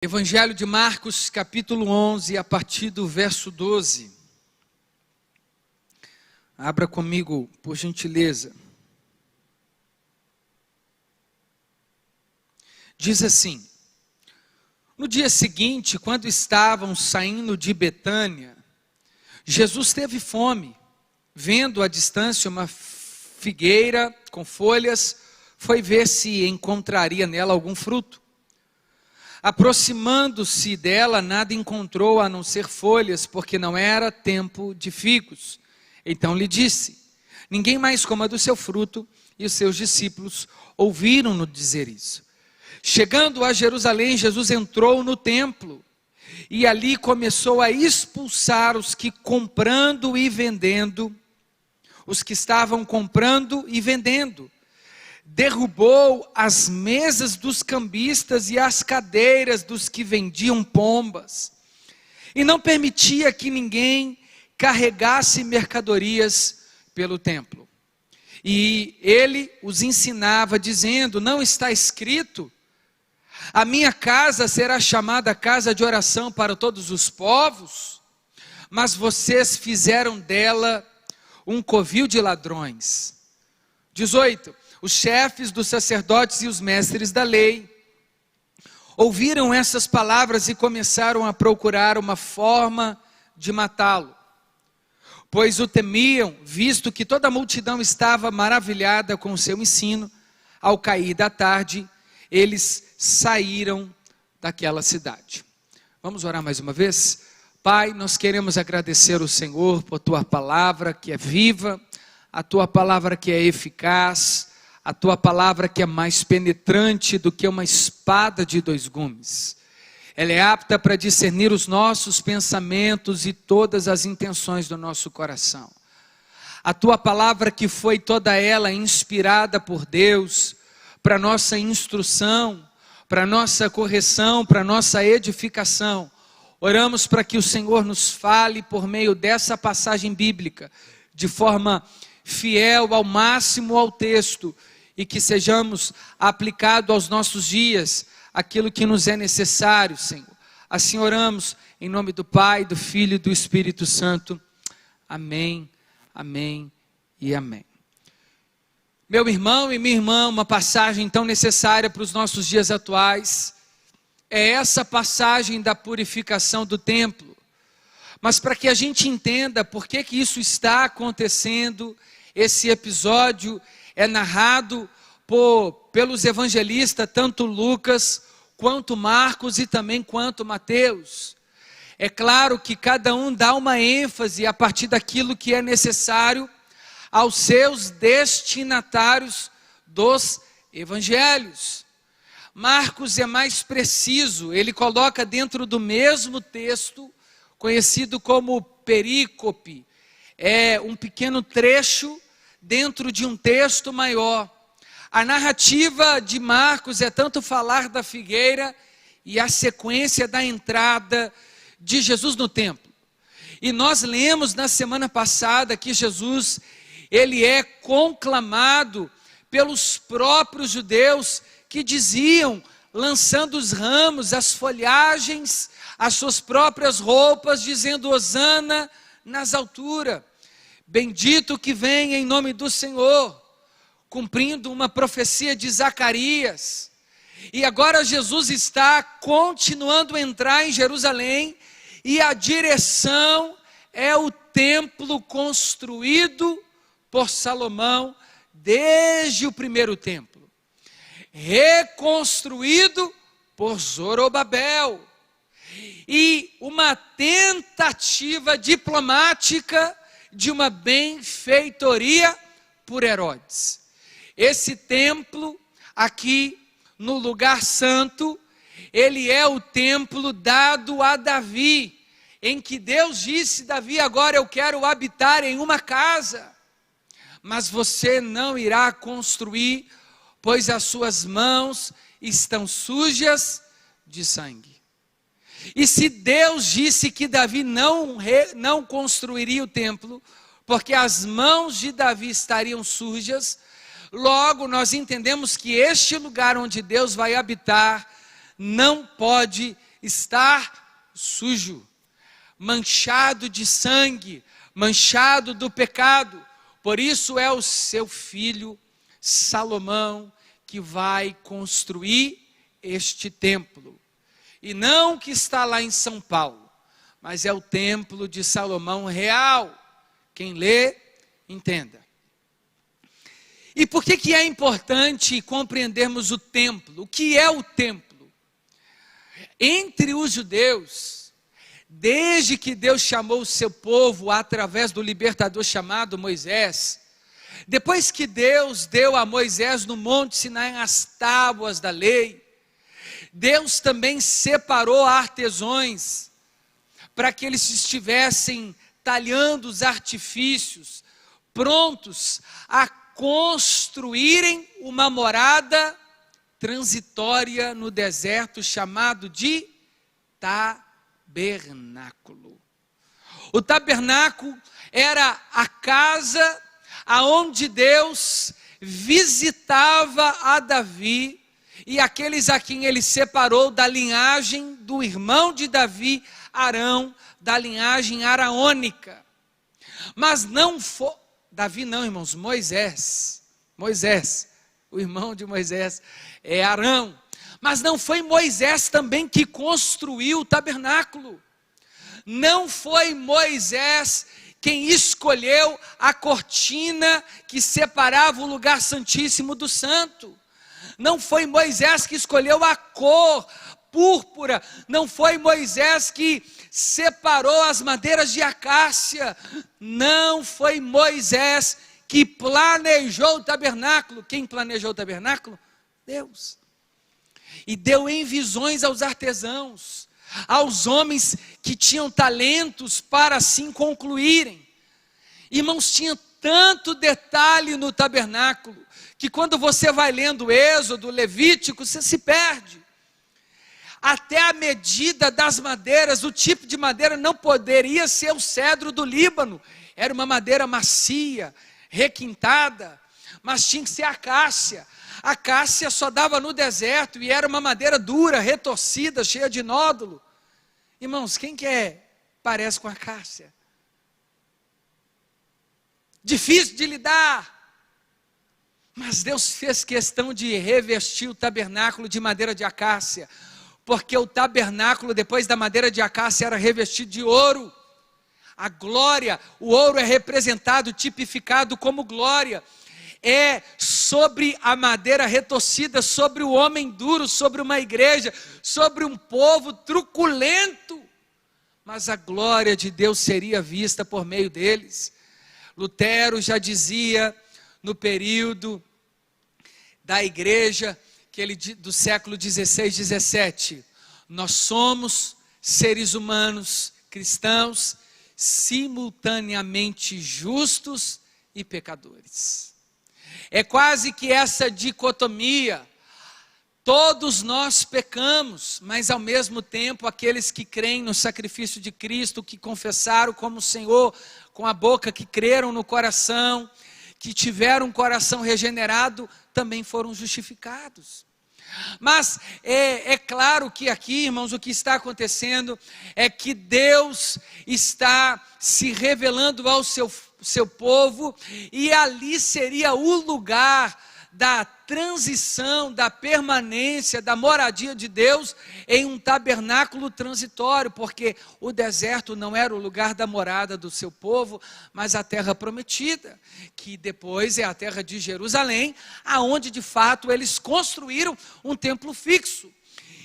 Evangelho de Marcos, capítulo 11, a partir do verso 12. Abra comigo, por gentileza. Diz assim: no dia seguinte, quando estavam saindo de Betânia, Jesus teve fome. Vendo à distância uma figueira com folhas, foi ver se encontraria nela algum fruto. Aproximando-se dela, nada encontrou a não ser folhas, porque não era tempo de figos. Então lhe disse: ninguém mais coma do seu fruto. E os seus discípulos ouviram-no dizer isso. Chegando a Jerusalém, Jesus entrou no templo e ali começou a expulsar os que estavam comprando e vendendo. Derrubou as mesas dos cambistas e as cadeiras dos que vendiam pombas, e não permitia que ninguém carregasse mercadorias pelo templo. E ele os ensinava, dizendo: não está escrito, a minha casa será chamada casa de oração para todos os povos? Mas vocês fizeram dela um covil de ladrões. 18. Os chefes dos sacerdotes e os mestres da lei ouviram essas palavras e começaram a procurar uma forma de matá-lo, pois o temiam, visto que toda a multidão estava maravilhada com o seu ensino. Ao cair da tarde, eles saíram daquela cidade. Vamos orar mais uma vez? Pai, nós queremos agradecer ao Senhor por tua palavra que é viva, a tua palavra que é eficaz, a tua palavra que é mais penetrante do que uma espada de dois gumes. Ela é apta para discernir os nossos pensamentos e todas as intenções do nosso coração. A tua palavra que foi toda ela inspirada por Deus, para nossa instrução, para nossa correção, para nossa edificação. Oramos para que o Senhor nos fale por meio dessa passagem bíblica, de forma fiel ao máximo ao texto, e que sejamos aplicados aos nossos dias aquilo que nos é necessário, Senhor. Assim oramos em nome do Pai, do Filho e do Espírito Santo. Amém, amém e amém. Meu irmão e minha irmã, uma passagem tão necessária para os nossos dias atuais é essa passagem da purificação do templo. Mas para que a gente entenda por que isso está acontecendo, esse episódio é narrado pelos evangelistas, tanto Lucas, quanto Marcos e também quanto Mateus. É claro que cada um dá uma ênfase a partir daquilo que é necessário aos seus destinatários dos evangelhos. Marcos é mais preciso, ele coloca dentro do mesmo texto, conhecido como perícope, é um pequeno trecho dentro de um texto maior. A narrativa de Marcos é tanto falar da figueira e a sequência da entrada de Jesus no templo. E nós lemos na semana passada que Jesus, ele é conclamado pelos próprios judeus que diziam, lançando os ramos, as folhagens, as suas próprias roupas, dizendo: hosana nas alturas. Bendito que vem em nome do Senhor, cumprindo uma profecia de Zacarias. E agora Jesus está continuando a entrar em Jerusalém, e a direção é o templo construído por Salomão desde o primeiro templo, reconstruído por Zorobabel, e uma tentativa diplomática de uma benfeitoria por Herodes. Esse templo aqui no lugar santo, ele é o templo dado a Davi, em que Deus disse: Davi, agora eu quero habitar em uma casa, mas você não irá construir, pois as suas mãos estão sujas de sangue. E se Deus disse que Davi não construiria o templo, porque as mãos de Davi estariam sujas, logo nós entendemos que este lugar onde Deus vai habitar não pode estar sujo, manchado de sangue, manchado do pecado. Por isso é o seu filho Salomão que vai construir este templo. E não que está lá em São Paulo, mas é o templo de Salomão real. Quem lê, entenda. E por que é importante compreendermos o templo? O que é o templo? Entre os judeus, desde que Deus chamou o seu povo através do libertador chamado Moisés, depois que Deus deu a Moisés no Monte Sinai as tábuas da lei, Deus também separou artesãos para que eles estivessem talhando os artifícios, prontos a construírem uma morada transitória no deserto chamado de tabernáculo. O tabernáculo era a casa aonde Deus visitava a Davi e aqueles a quem ele separou da linhagem do irmão de Davi, Arão, da linhagem araônica. Mas não foi Davi não, irmãos, Moisés, o irmão de Moisés é Arão. Mas não foi Moisés também que construiu o tabernáculo. Não foi Moisés quem escolheu a cortina que separava o lugar santíssimo do santo. Não foi Moisés que escolheu a cor púrpura. Não foi Moisés que separou as madeiras de acácia. Não foi Moisés que planejou o tabernáculo. Quem planejou o tabernáculo? Deus. E deu em visões aos artesãos, aos homens que tinham talentos para assim concluírem. Irmãos, tinha tanto detalhe no tabernáculo, que quando você vai lendo Êxodo, Levítico, você se perde. Até a medida das madeiras, o tipo de madeira não poderia ser o cedro do Líbano, era uma madeira macia, requintada, mas tinha que ser acácia. A acácia só dava no deserto e era uma madeira dura, retorcida, cheia de nódulo. Irmãos, quem parece com a acácia? Difícil de lidar. Mas Deus fez questão de revestir o tabernáculo de madeira de acácia, porque o tabernáculo, depois da madeira de acácia, era revestido de ouro. A glória, o ouro é representado, tipificado como glória. É sobre a madeira retorcida, sobre o homem duro, sobre uma igreja, sobre um povo truculento. Mas a glória de Deus seria vista por meio deles. Lutero já dizia, no período da igreja, do século 16, 17, nós somos seres humanos, cristãos, simultaneamente justos e pecadores. É quase que essa dicotomia, todos nós pecamos, mas ao mesmo tempo aqueles que creem no sacrifício de Cristo, que confessaram como Senhor com a boca, que creram no coração, que tiveram um coração regenerado, também foram justificados. Mas é claro que aqui, irmãos, o que está acontecendo é que Deus está se revelando ao seu povo, e ali seria o lugar da transição, da permanência, da moradia de Deus em um tabernáculo transitório, porque o deserto não era o lugar da morada do seu povo, mas a terra prometida, que depois é a terra de Jerusalém, aonde de fato eles construíram um templo fixo.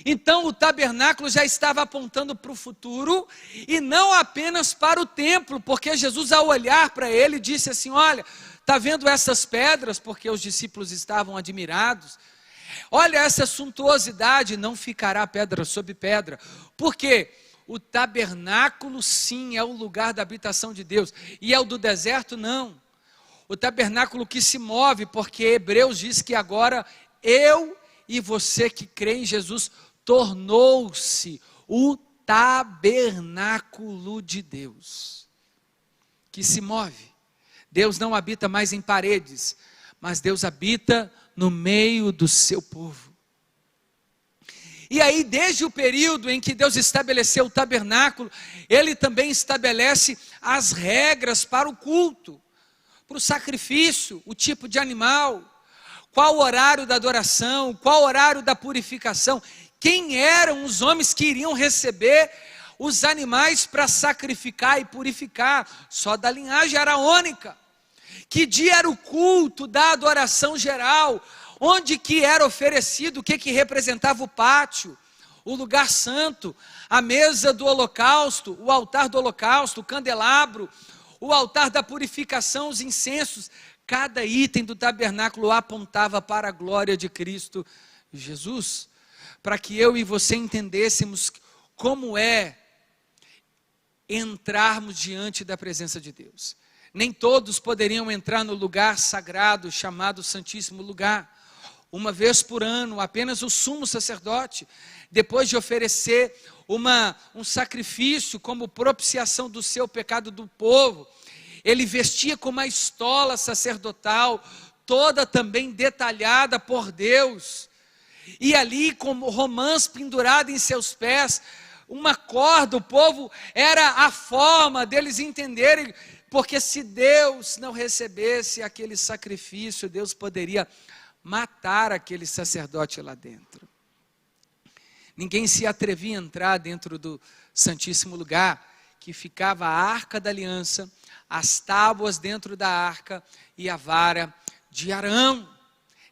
Então o tabernáculo já estava apontando para o futuro, e não apenas para o templo, porque Jesus, ao olhar para ele, disse assim: olha, está vendo essas pedras? Porque os discípulos estavam admirados. Olha essa suntuosidade, não ficará pedra sobre pedra. Porque o tabernáculo sim é o lugar da habitação de Deus, e é o do deserto não. O tabernáculo que se move, porque Hebreus diz que agora eu e você que crê em Jesus tornou-se o tabernáculo de Deus, que se move. Deus não habita mais em paredes, mas Deus habita no meio do seu povo. E aí, desde o período em que Deus estabeleceu o tabernáculo, Ele também estabelece as regras para o culto, para o sacrifício, o tipo de animal, qual o horário da adoração, qual o horário da purificação, quem eram os homens que iriam receber os animais para sacrificar e purificar, só da linhagem araônica. Que dia era o culto da adoração geral, onde que era oferecido, o que representava o pátio, o lugar santo, a mesa do holocausto, o altar do holocausto, o candelabro, o altar da purificação, os incensos. Cada item do tabernáculo apontava para a glória de Cristo Jesus, para que eu e você entendêssemos como é entrarmos diante da presença de Deus. Nem todos poderiam entrar no lugar sagrado, chamado Santíssimo Lugar. Uma vez por ano, apenas o sumo sacerdote, depois de oferecer um sacrifício como propiciação do seu pecado do povo, ele vestia com uma estola sacerdotal, toda também detalhada por Deus, e ali com romãs penduradas em seus pés, uma corda. O povo era a forma deles entenderem, porque se Deus não recebesse aquele sacrifício, Deus poderia matar aquele sacerdote lá dentro. Ninguém se atrevia a entrar dentro do Santíssimo Lugar, que ficava a Arca da Aliança, as tábuas dentro da arca e a vara de Arão.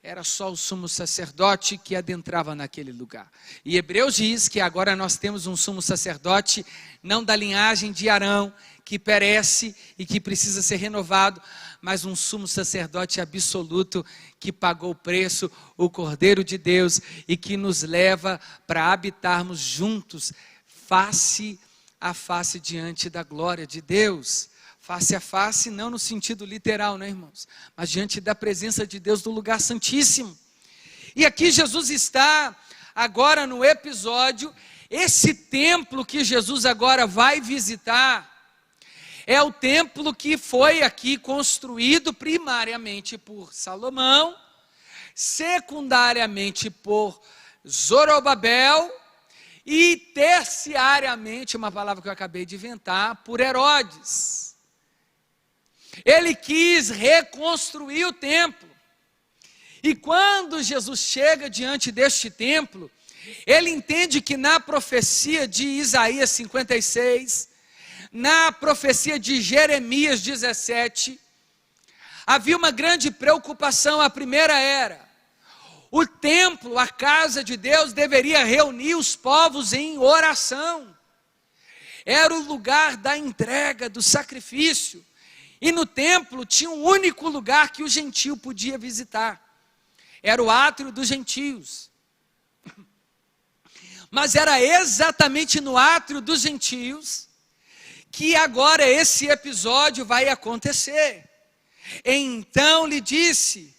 Era só o sumo sacerdote que adentrava naquele lugar. E Hebreus diz que agora nós temos um sumo sacerdote, não da linhagem de Arão, que perece e que precisa ser renovado, mas um sumo sacerdote absoluto, que pagou o preço, o Cordeiro de Deus, e que nos leva para habitarmos juntos, face a face diante da glória de Deus. Face a face, não no sentido literal, né, irmãos? Mas diante da presença de Deus do lugar santíssimo. E aqui Jesus está, agora no episódio, esse templo que Jesus agora vai visitar, é o templo que foi aqui construído primariamente por Salomão, secundariamente por Zorobabel e terciariamente, uma palavra que eu acabei de inventar, por Herodes. Ele quis reconstruir o templo. E quando Jesus chega diante deste templo, ele entende que na profecia de Isaías 56, na profecia de Jeremias 17, havia uma grande preocupação. A primeira era: o templo, a casa de Deus, deveria reunir os povos em oração. Era o lugar da entrega, do sacrifício. E no templo tinha um único lugar que o gentio podia visitar. Era o átrio dos gentios. Mas era exatamente no átrio dos gentios que agora esse episódio vai acontecer. Então lhe disse,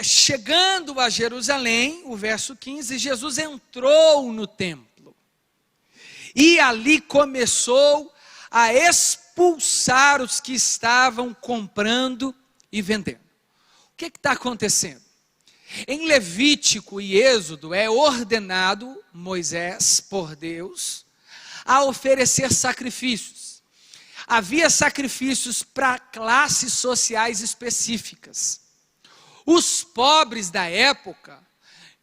chegando a Jerusalém, o verso 15, Jesus entrou no templo. E ali começou a expulsar os que estavam comprando e vendendo. O que está acontecendo? Em Levítico e Êxodo é ordenado Moisés por Deus a oferecer sacrifícios. Havia sacrifícios para classes sociais específicas. Os pobres da época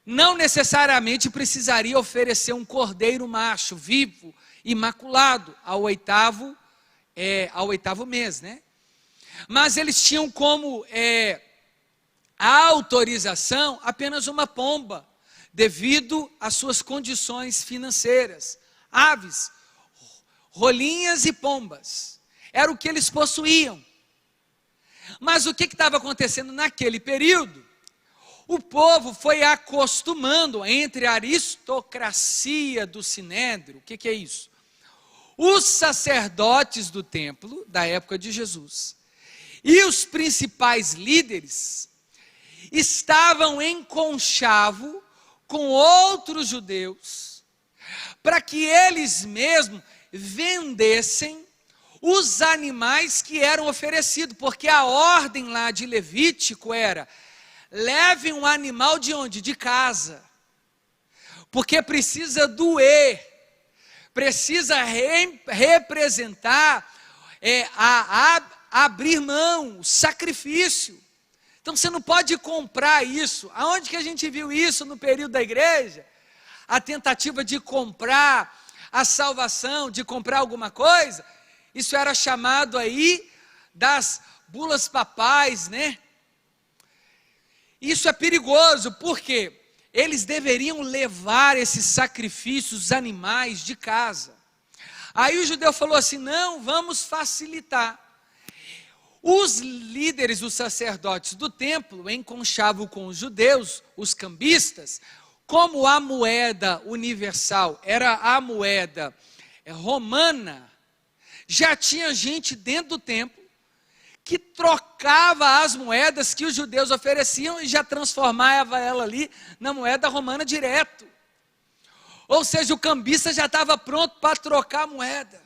não necessariamente precisariam oferecer um cordeiro macho, vivo, imaculado, ao oitavo mês, né? Mas eles tinham como autorização apenas uma pomba, devido às suas condições financeiras. Aves, rolinhas e pombas, era o que eles possuíam. Mas o que estava acontecendo naquele período? O povo foi acostumando entre a aristocracia do sinédrio. O que é isso? Os sacerdotes do templo, da época de Jesus, e os principais líderes, estavam em conchavo com outros judeus, para que eles mesmos vendessem os animais que eram oferecidos, porque a ordem lá de Levítico era: leve um animal de onde? De casa. porque precisa doer, precisa representar, abrir mão, o sacrifício. Então você não pode comprar isso. Aonde que a gente viu isso no período da igreja? A tentativa de comprar a salvação, de comprar alguma coisa, isso era chamado aí das bulas papais, né? Isso é perigoso, porque eles deveriam levar esses sacrifícios animais de casa. Aí o judeu falou assim: não, vamos facilitar. Os líderes, os sacerdotes do templo, enconchavam com os judeus, os cambistas, como a moeda universal era a moeda romana, já tinha gente dentro do templo que trocava as moedas que os judeus ofereciam e já transformava ela ali na moeda romana direto. Ou seja, o cambista já estava pronto para trocar a moeda,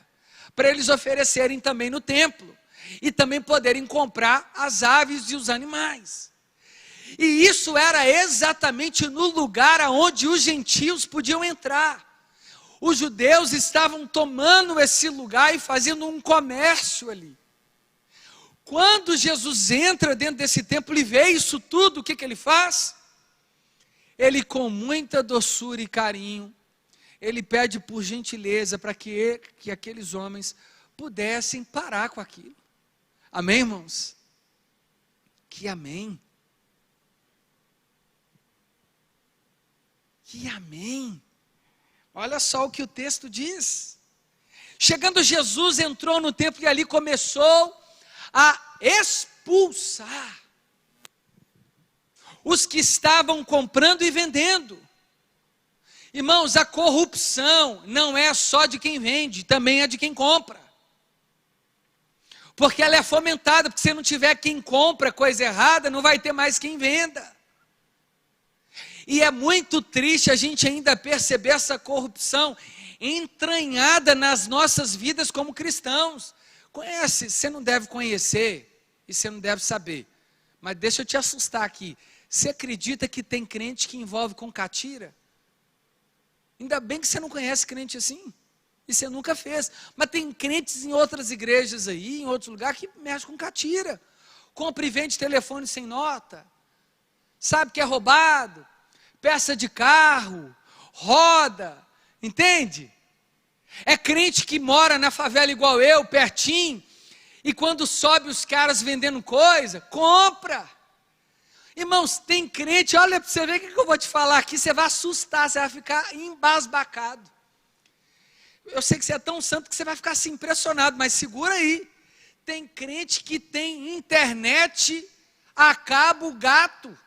para eles oferecerem também no templo, e também poderem comprar as aves e os animais. E isso era exatamente no lugar aonde os gentios podiam entrar. Os judeus estavam tomando esse lugar e fazendo um comércio ali. Quando Jesus entra dentro desse templo e vê isso tudo, o que ele faz? Ele, com muita doçura e carinho, ele pede por gentileza para que aqueles homens pudessem parar com aquilo. Amém, irmãos? Que amém. Que amém. Olha só o que o texto diz. Chegando Jesus, entrou no templo e ali começou a expulsar os que estavam comprando e vendendo. Irmãos, a corrupção não é só de quem vende, também é de quem compra. Porque ela é fomentada, porque se não tiver quem compra coisa errada, não vai ter mais quem venda. E é muito triste a gente ainda perceber essa corrupção entranhada nas nossas vidas como cristãos. Conhece, você não deve conhecer e você não deve saber. Mas deixa eu te assustar aqui. Você acredita que tem crente que envolve com catira? Ainda bem que você não conhece crente assim. E você nunca fez. Mas tem crentes em outras igrejas aí, em outros lugares, que mexem com catira. Compra e vende telefone sem nota. Sabe que é roubado. Peça de carro. Roda. Entende? É crente que mora na favela igual eu, pertinho. E quando sobe os caras vendendo coisa, compra. Irmãos, tem crente, olha para você ver o que eu vou te falar aqui, você vai assustar, você vai ficar embasbacado. Eu sei que você é tão santo que você vai ficar assim impressionado, mas segura aí. Tem crente que tem internet a cabo gato.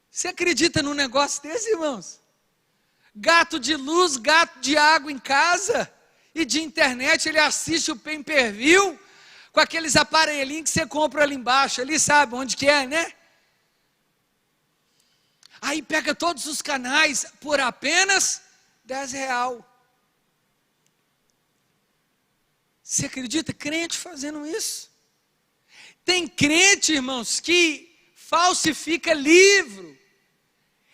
Você acredita num negócio desse, irmãos? Gato de luz, gato de água em casa e de internet, ele assiste o pay-per-view com aqueles aparelhinhos que você compra ali embaixo, ali sabe onde que é, né? Aí pega todos os canais por apenas R$10. Você acredita? Crente fazendo isso. Tem crente, irmãos, que falsifica livro.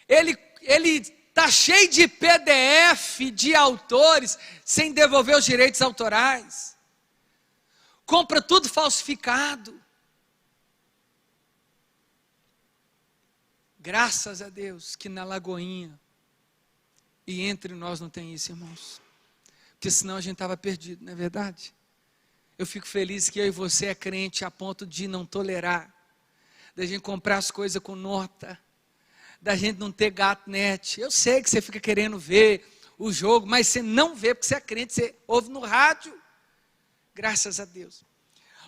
Ele está cheio de PDF de autores, sem devolver os direitos autorais. Compra tudo falsificado. Graças a Deus que na Lagoinha e entre nós não tem isso, irmãos. Porque senão a gente estava perdido, não é verdade? Eu fico feliz que eu e você é crente a ponto de não tolerar, da gente comprar as coisas com nota, da gente não ter gato net. Eu sei que você fica querendo ver o jogo, mas você não vê porque você é crente, você ouve no rádio. Graças a Deus.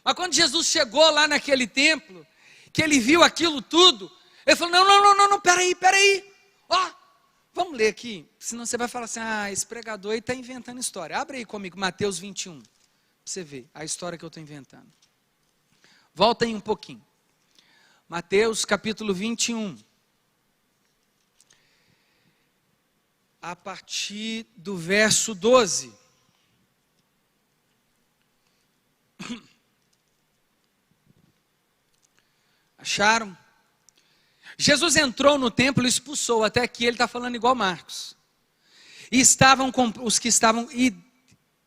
Mas quando Jesus chegou lá naquele templo, que ele viu aquilo tudo, ele falou: não, peraí. Ó, vamos ler aqui, senão você vai falar assim: esse pregador aí está inventando história. Abre aí comigo, Mateus 21. Você vê a história que eu estou inventando. Volta aí um pouquinho. Mateus capítulo 21. A partir do verso 12. Acharam? Jesus entrou no templo e expulsou, até aqui ele está falando igual Marcos. E estavam com os que estavam, e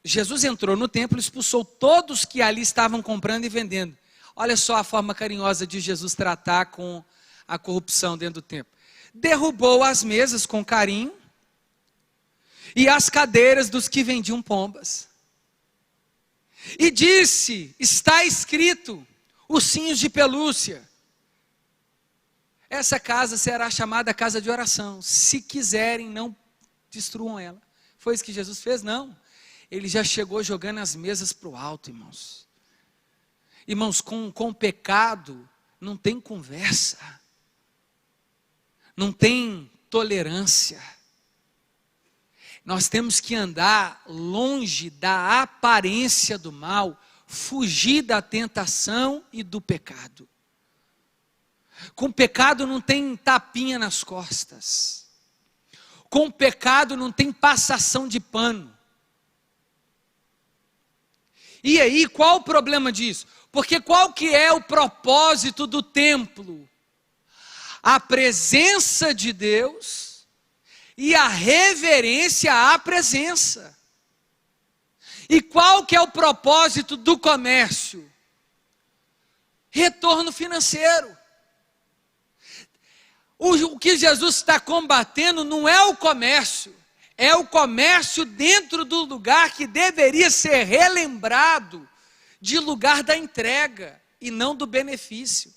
Jesus entrou no templo e expulsou todos que ali estavam comprando e vendendo. Olha só a forma carinhosa de Jesus tratar com a corrupção dentro do templo. Derrubou as mesas com carinho e as cadeiras dos que vendiam pombas. E disse, está escrito, ursinhos de pelúcia. Essa casa será chamada casa de oração. Se quiserem, não destruam ela. Foi isso que Jesus fez? Não. Ele já chegou jogando as mesas para o alto, irmãos. Irmãos, com o pecado, não tem conversa. Não tem tolerância. Nós temos que andar longe da aparência do mal, fugir da tentação e do pecado. Com pecado não tem tapinha nas costas. Com pecado não tem passação de pano. E aí, qual o problema disso? Porque qual que é o propósito do templo? A presença de Deus e a reverência à presença. E qual que é o propósito do comércio? Retorno financeiro. O que Jesus está combatendo não é o comércio, é o comércio dentro do lugar que deveria ser relembrado de lugar da entrega e não do benefício,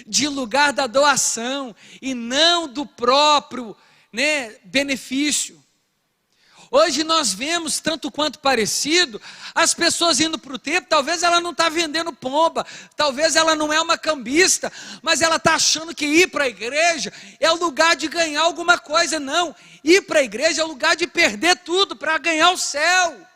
de lugar da doação e não do próprio benefício. Hoje nós vemos, tanto quanto parecido, as pessoas indo para o templo, talvez ela não está vendendo pomba, talvez ela não é uma cambista, mas ela está achando que ir para a igreja é o lugar de ganhar alguma coisa. Não, ir para a igreja é o lugar de perder tudo para ganhar o céu.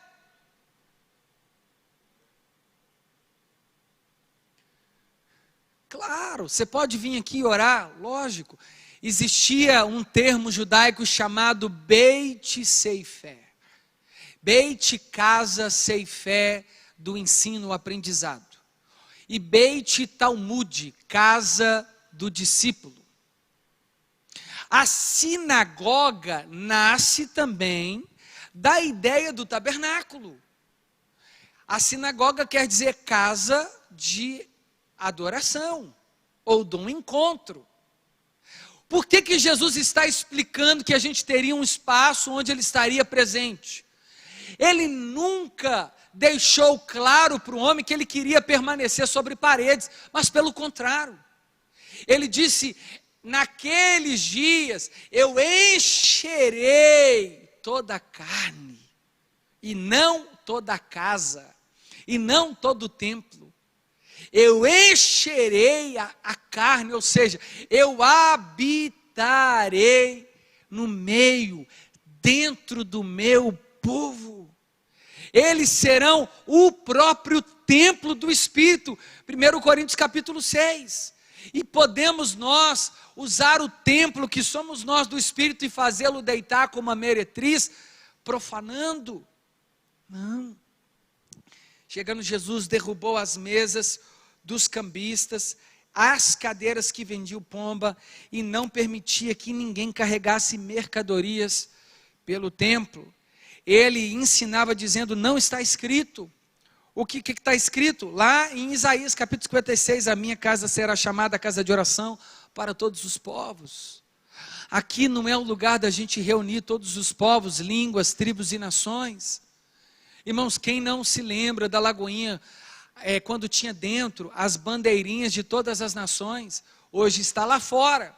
Claro, você pode vir aqui e orar, lógico. Existia um termo judaico chamado Beit Seifé. Beit, casa, Seifé, do ensino, o aprendizado. E Beit Talmud, casa do discípulo. A sinagoga nasce também da ideia do tabernáculo. A sinagoga quer dizer casa de adoração, ou de um encontro. Por que Jesus está explicando que a gente teria um espaço onde ele estaria presente? Ele nunca deixou claro para o homem que ele queria permanecer sobre paredes, mas pelo contrário. Ele disse, naqueles dias eu encherei toda a carne, e não toda a casa, e não todo o templo. Eu encherei a carne, ou seja, eu habitarei no meio, dentro do meu povo. Eles serão o próprio templo do Espírito. 1 Coríntios capítulo 6. E podemos nós usar o templo que somos nós do Espírito e fazê-lo deitar como uma meretriz, profanando? Não. Chegando Jesus, derrubou as mesas dos cambistas, as cadeiras que vendiam pomba, e não permitia que ninguém carregasse mercadorias pelo templo. Ele ensinava dizendo, não está escrito. O que está escrito? Lá em Isaías capítulo 56, a minha casa será chamada casa de oração para todos os povos. Aqui não é o lugar da gente reunir todos os povos, línguas, tribos e nações. Irmãos, quem não se lembra da Lagoinha, quando tinha dentro as bandeirinhas de todas as nações, hoje está lá fora.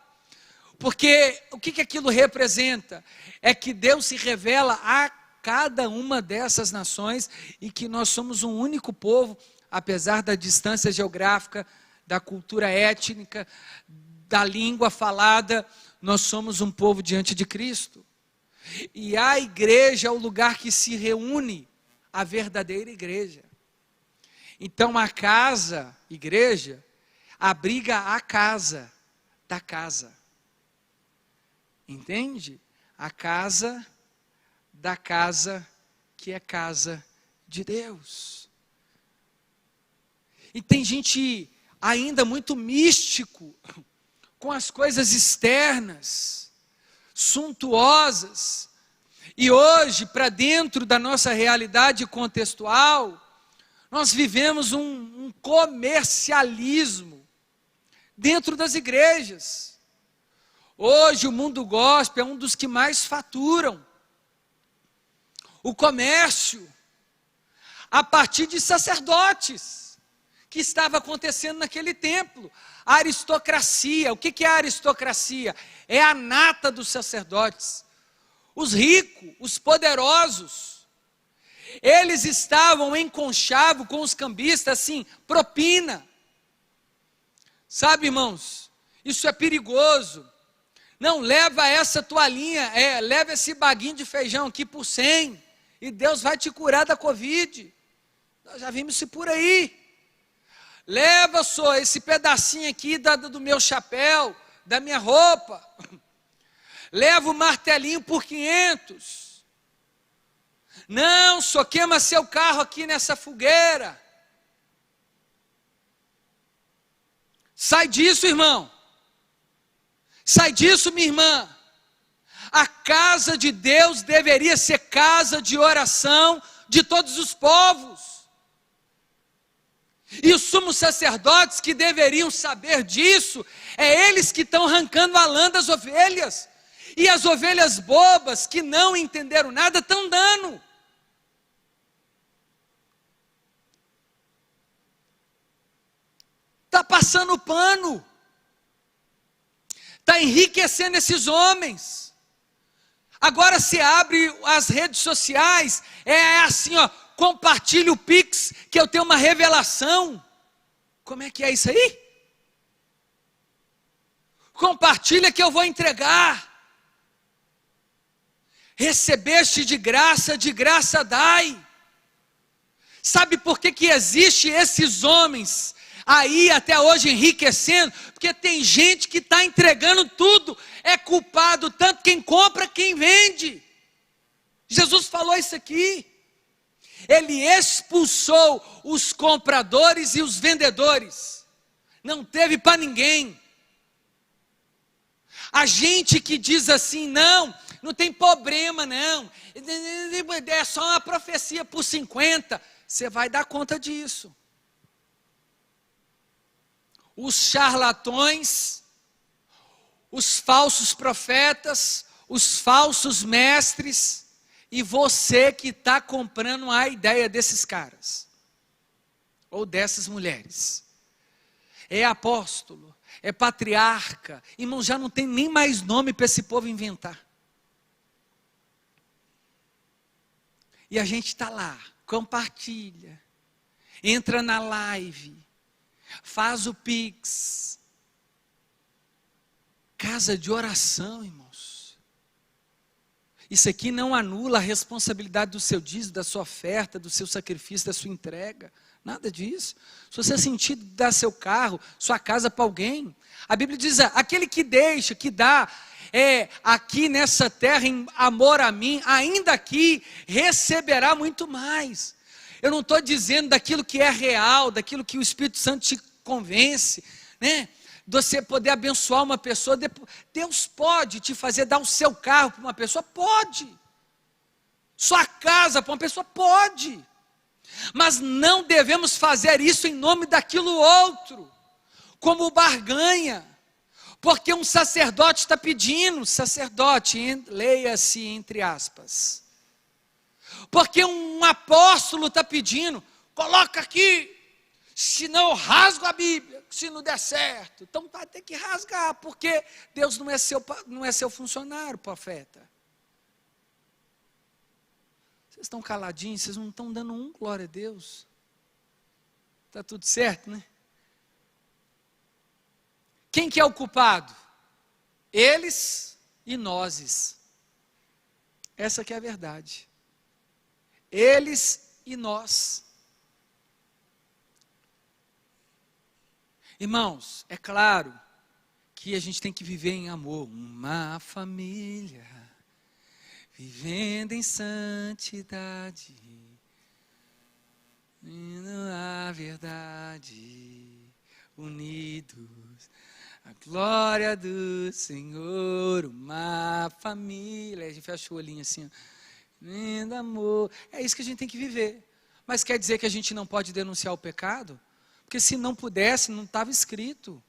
Porque o que aquilo representa? É que Deus se revela a cada uma dessas nações e que nós somos um único povo, apesar da distância geográfica, da cultura étnica, da língua falada, nós somos um povo diante de Cristo. E a igreja é o lugar que se reúne a verdadeira igreja. Então a casa, igreja, abriga a casa da casa. Entende? A casa da casa que é casa de Deus. E tem gente ainda muito místico com as coisas externas, suntuosas. E hoje, para dentro da nossa realidade contextual, nós vivemos um comercialismo dentro das igrejas. Hoje o mundo gospel é um dos que mais faturam. O comércio, a partir de sacerdotes, que estava acontecendo naquele templo. A aristocracia, o que é a aristocracia? É a nata dos sacerdotes. Os ricos, os poderosos, eles estavam em conchavo com os cambistas, assim, propina. Sabe, irmãos, isso é perigoso. Não, leva essa toalhinha, leva esse baguinho de feijão aqui por 100, e Deus vai te curar da Covid. Nós já vimos isso por aí. Leva só esse pedacinho aqui do meu chapéu, da minha roupa. Leva o martelinho por 500. Não, só queima seu carro aqui nessa fogueira. Sai disso, irmão. Sai disso, minha irmã. A casa de Deus deveria ser casa de oração de todos os povos. E os sumos sacerdotes que deveriam saber disso, é eles que estão arrancando a lã das ovelhas. E as ovelhas bobas, que não entenderam nada, estão dando. Está passando pano. Está enriquecendo esses homens. Agora se abre as redes sociais, é assim, ó, compartilhe o Pix, que eu tenho uma revelação. Como é que é isso aí? Compartilha que eu vou entregar. Recebeste de graça dai. Sabe por que existe esses homens aí até hoje enriquecendo? Porque tem gente que está entregando tudo. É culpado tanto quem compra, quem vende. Jesus falou isso aqui. Ele expulsou os compradores e os vendedores. Não teve para ninguém. A gente que diz assim, não tem problema não. É só uma profecia por 50. Você vai dar conta disso. Os charlatões, os falsos profetas, os falsos mestres, e você que está comprando a ideia desses caras, ou dessas mulheres, é apóstolo, é patriarca, irmão, já não tem nem mais nome para esse povo inventar. E a gente está lá, compartilha, entra na live, faz o Pix, casa de oração, irmãos. Isso aqui não anula a responsabilidade do seu dízimo, da sua oferta, do seu sacrifício, da sua entrega. Nada disso. Se você sentir dar seu carro, sua casa para alguém, a Bíblia diz, aquele que deixa, que dá, aqui nessa terra em amor a mim, ainda aqui receberá muito mais. Eu não estou dizendo daquilo que é real, daquilo que o Espírito Santo te convence, né? De você poder abençoar uma pessoa. Deus pode te fazer dar o seu carro para uma pessoa? Pode. Sua casa para uma pessoa? Pode. Mas não devemos fazer isso em nome daquilo outro, como barganha, porque um sacerdote está pedindo, leia-se entre aspas, porque um apóstolo está pedindo, coloca aqui, senão eu rasgo a Bíblia, se não der certo. Então vai ter que rasgar, porque Deus não é seu funcionário, profeta. Vocês estão caladinhos, vocês não estão dando glória a Deus. Está tudo certo, né? Quem que é o culpado? Eles e nós. Essa que é a verdade. Eles e nós. Irmãos, é claro que a gente tem que viver em amor. Uma família vivendo em santidade, na verdade, unidos A glória do Senhor, uma família. A gente fecha o olhinho assim, lindo amor. É isso que a gente tem que viver. Mas quer dizer que a gente não pode denunciar o pecado? Porque se não pudesse, não estava escrito.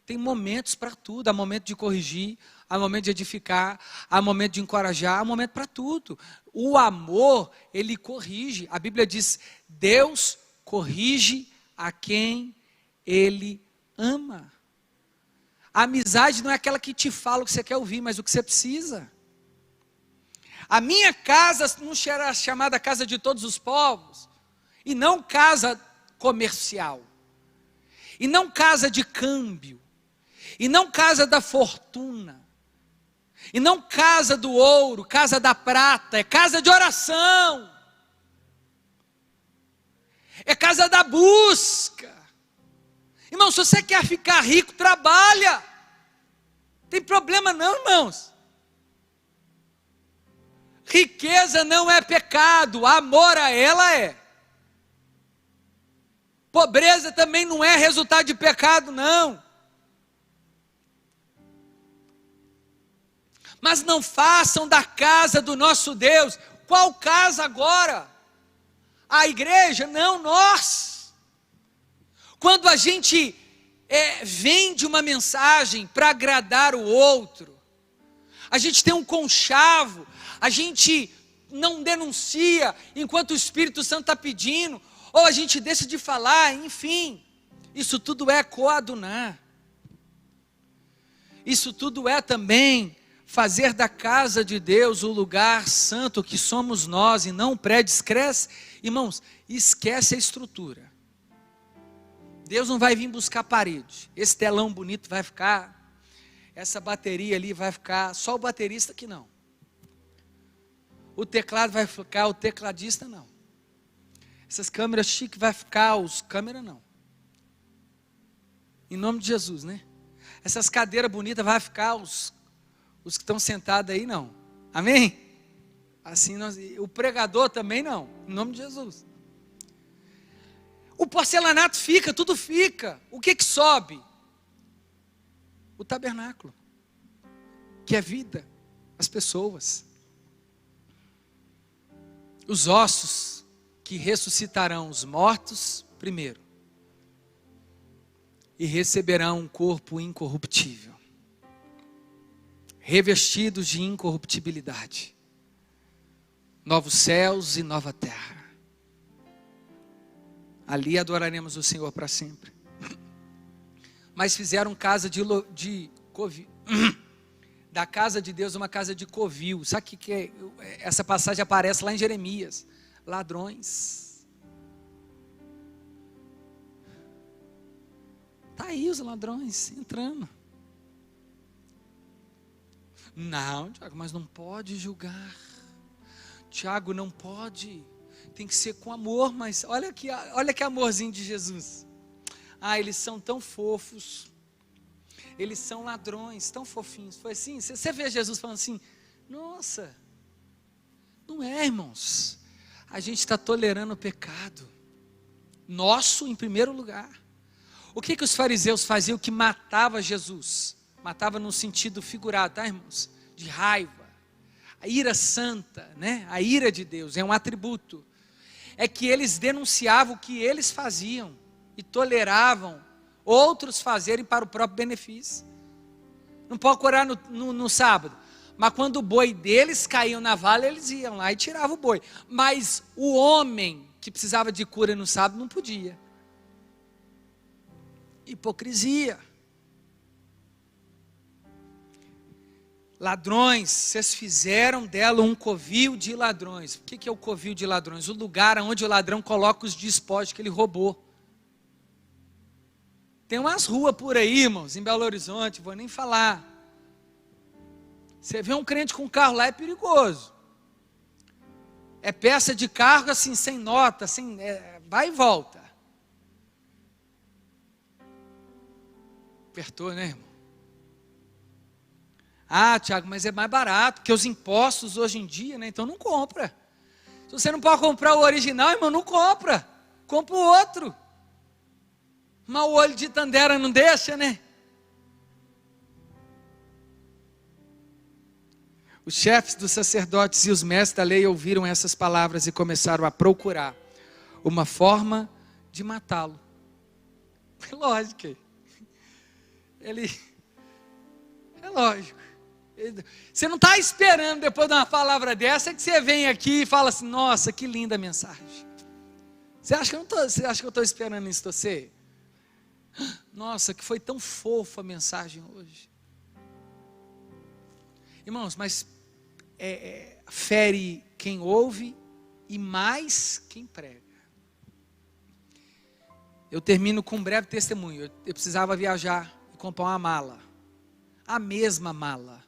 Tem momentos para tudo. Há momento de corrigir, há momento de edificar, há momento de encorajar, há momento para tudo. O amor, ele corrige. A Bíblia diz, Deus corrige a quem Ele ama. A amizade não é aquela que te fala o que você quer ouvir, mas o que você precisa. A minha casa não será chamada casa de todos os povos, e não casa comercial, e não casa de câmbio, e não casa da fortuna, e não casa do ouro, casa da prata, é casa de oração, é casa da busca. Irmão, se você quer ficar rico, trabalha, tem problema não, irmãos. Riqueza não é pecado, amor a ela é. Pobreza também não é resultado de pecado, não. Mas não façam da casa do nosso Deus. Qual casa agora? A igreja? Não, nós. Quando a gente vende uma mensagem para agradar o outro, a gente tem um conchavo, a gente não denuncia enquanto o Espírito Santo está pedindo, ou a gente deixa de falar, enfim, isso tudo é coadunar. Isso tudo é também fazer da casa de Deus o lugar santo que somos nós, e não o prédio. Esquece, irmãos, esquece a estrutura. Deus não vai vir buscar parede, esse telão bonito vai ficar, essa bateria ali vai ficar, só o baterista que não. O teclado vai ficar, o tecladista não. Essas câmeras chiques vai ficar, os câmeras não. Em nome de Jesus, né? Essas cadeiras bonitas vai ficar, os que estão sentados aí não. Amém? Assim o pregador também não. Em nome de Jesus. O porcelanato fica, tudo fica. O que sobe? O tabernáculo, que é vida, as pessoas. Os ossos que ressuscitarão os mortos primeiro e receberão um corpo incorruptível, revestidos de incorruptibilidade, novos céus e nova terra. Ali adoraremos o Senhor para sempre. Mas fizeram casa de covil, da casa de Deus uma casa de covil. Sabe o que é? Essa passagem aparece lá em Jeremias. Ladrões. Está aí os ladrões entrando. Não, Tiago, mas não pode julgar. Tiago, não pode. Tem que ser com amor, mas olha que amorzinho de Jesus. Ah, eles são tão fofos. Eles são ladrões, tão fofinhos. Foi assim, você vê Jesus falando assim, nossa, não é, irmãos. A gente está tolerando o pecado. Nosso em primeiro lugar. O que os fariseus faziam que matava Jesus? Matava no sentido figurado, tá, irmãos? De raiva. A ira santa, né? A ira de Deus é um atributo. É que eles denunciavam o que eles faziam e toleravam outros fazerem para o próprio benefício. Não pode orar no sábado, mas quando o boi deles caía na vala, eles iam lá e tiravam o boi. Mas o homem que precisava de cura no sábado não podia. Hipocrisia. Ladrões, vocês fizeram dela um covil de ladrões. O que é o covil de ladrões? O lugar onde o ladrão coloca os despojos que ele roubou. Tem umas ruas por aí, irmãos, em Belo Horizonte, vou nem falar. Você vê um crente com carro lá, é perigoso. É peça de carro assim, sem nota, vai e volta. Apertou, né, irmão? Ah, Tiago, mas é mais barato, porque os impostos hoje em dia, né? Então não compra. Se você não pode comprar o original, irmão, não compra. Compra o outro. Mas o olho de Tandera não deixa, né? Os chefes dos sacerdotes e os mestres da lei ouviram essas palavras e começaram a procurar uma forma de matá-lo. É lógico. É lógico. Você não está esperando depois de uma palavra dessa que você vem aqui e fala assim, nossa, que linda mensagem. Você acha que eu estou esperando isso de você? Nossa, que foi tão fofa a mensagem hoje. Irmãos, mas fere quem ouve e mais quem prega. Eu termino com um breve testemunho. Eu precisava viajar e comprar uma mala. A mesma mala.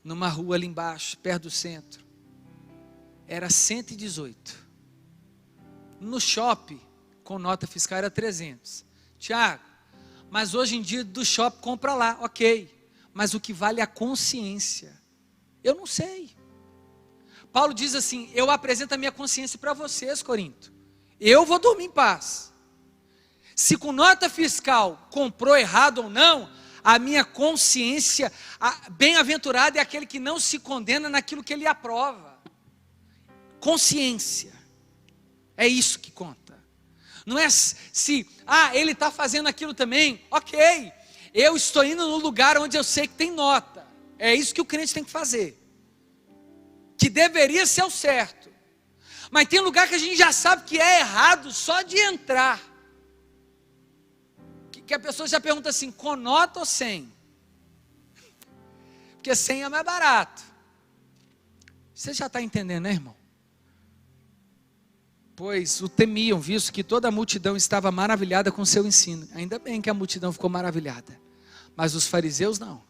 Numa rua ali embaixo, perto do centro. Era 118. No shopping, com nota fiscal, era 300. Tiago, mas hoje em dia do shopping compra lá. Ok. Mas o que vale é a consciência. Eu não sei. Paulo diz assim, eu apresento a minha consciência para vocês, Corinto. Eu vou dormir em paz. Se com nota fiscal comprou errado ou não, a minha consciência, bem-aventurado é aquele que não se condena naquilo que ele aprova. Consciência. É isso que conta. Não é se, ele está fazendo aquilo também, ok. Eu estou indo no lugar onde eu sei que tem nota. É isso que o crente tem que fazer. Que deveria ser o certo. Mas tem lugar que a gente já sabe que é errado só de entrar. Que a pessoa já pergunta assim, com nota ou sem? Porque sem é mais barato. Você já está entendendo, né, irmão? Pois o temiam, visto que toda a multidão estava maravilhada com seu ensino. Ainda bem que a multidão ficou maravilhada. Mas os fariseus não.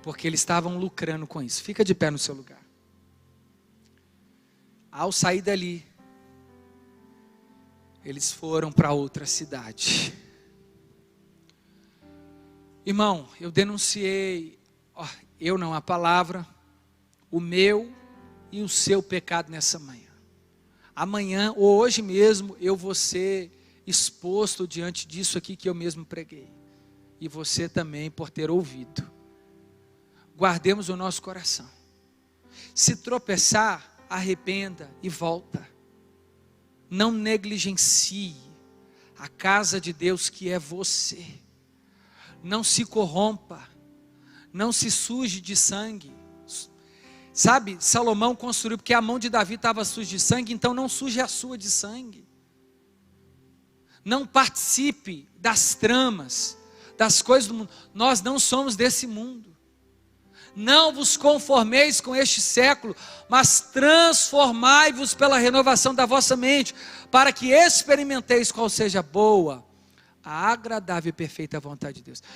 Porque eles estavam lucrando com isso. Fica de pé no seu lugar. Ao sair dali, eles foram para outra cidade. Irmão, eu denunciei, a palavra, o meu e o seu pecado nessa manhã. Amanhã, ou hoje mesmo, eu vou ser exposto diante disso aqui que eu mesmo preguei. E você também por ter ouvido. Guardemos o nosso coração. Se tropeçar, arrependa e volta. Não negligencie a casa de Deus que é você. Não se corrompa. Não se suje de sangue. Sabe, Salomão construiu porque a mão de Davi estava suja de sangue, então não suje a sua de sangue. Não participe das tramas, das coisas do mundo. Nós não somos desse mundo. Não vos conformeis com este século, mas transformai-vos pela renovação da vossa mente, para que experimenteis qual seja a boa, a agradável e perfeita vontade de Deus.